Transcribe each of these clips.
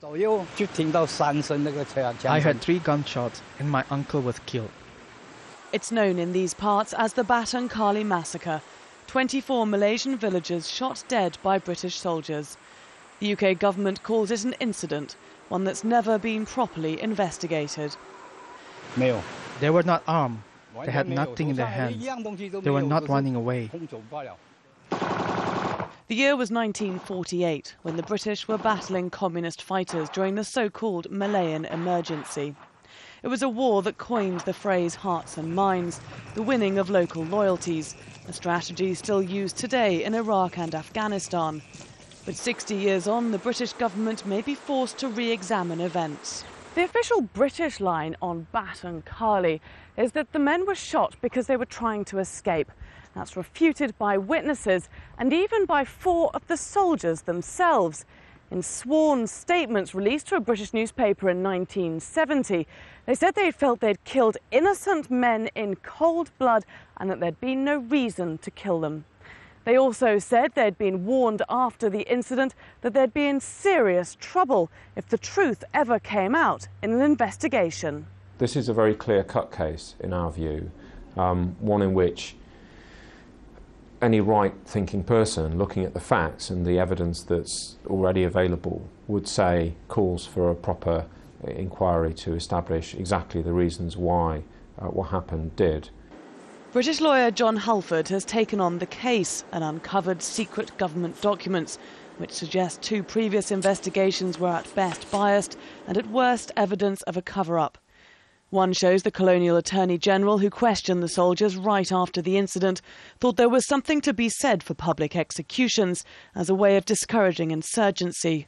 I heard 3 gunshots and my uncle was killed. It's known in these parts as the Batang Kali massacre. 24 Malaysian villagers shot dead by British soldiers. The UK government calls it an incident, one that's never been properly investigated. They were not armed. They had nothing in their hands. They were not running away. The year was 1948, when the British were battling communist fighters during the so-called Malayan emergency. It was a war that coined the phrase hearts and minds, the winning of local loyalties, a strategy still used today in Iraq and Afghanistan. But 60 years on, the British government may be forced to re-examine events. The official British line on Batang Kali is that the men were shot because they were trying to escape. That's refuted by witnesses and even by 4 of the soldiers themselves. In sworn statements released to a British newspaper in 1970, they said they felt they'd killed innocent men in cold blood and that there'd been no reason to kill them. They also said they'd been warned after the incident that they'd be in serious trouble if the truth ever came out in an investigation. This is a very clear-cut case, in our view, one in which any right-thinking person looking at the facts and the evidence that's already available would say calls for a proper inquiry to establish exactly the reasons why what happened did. British lawyer John Halford has taken on the case and uncovered secret government documents which suggest 2 previous investigations were at best biased and at worst evidence of a cover-up. One shows the colonial Attorney General, who questioned the soldiers right after the incident, thought there was something to be said for public executions as a way of discouraging insurgency.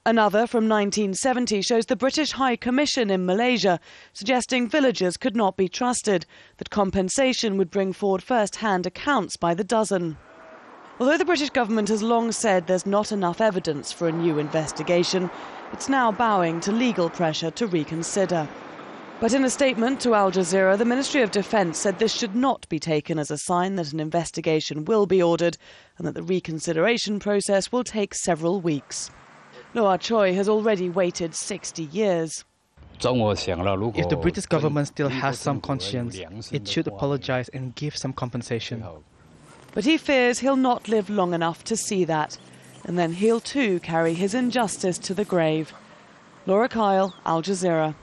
Another from 1970 shows the British High Commission in Malaysia, suggesting villagers could not be trusted, that compensation would bring forward first-hand accounts by the dozen. Although the British government has long said there's not enough evidence for a new investigation, it's now bowing to legal pressure to reconsider. But in a statement to Al Jazeera, the Ministry of Defence said this should not be taken as a sign that an investigation will be ordered and that the reconsideration process will take several weeks. Noah Choi has already waited 60 years. If the British government still has some conscience, it should apologise and give some compensation. But he fears he'll not live long enough to see that, and then he'll too carry his injustice to the grave. Laura Kyle, Al Jazeera.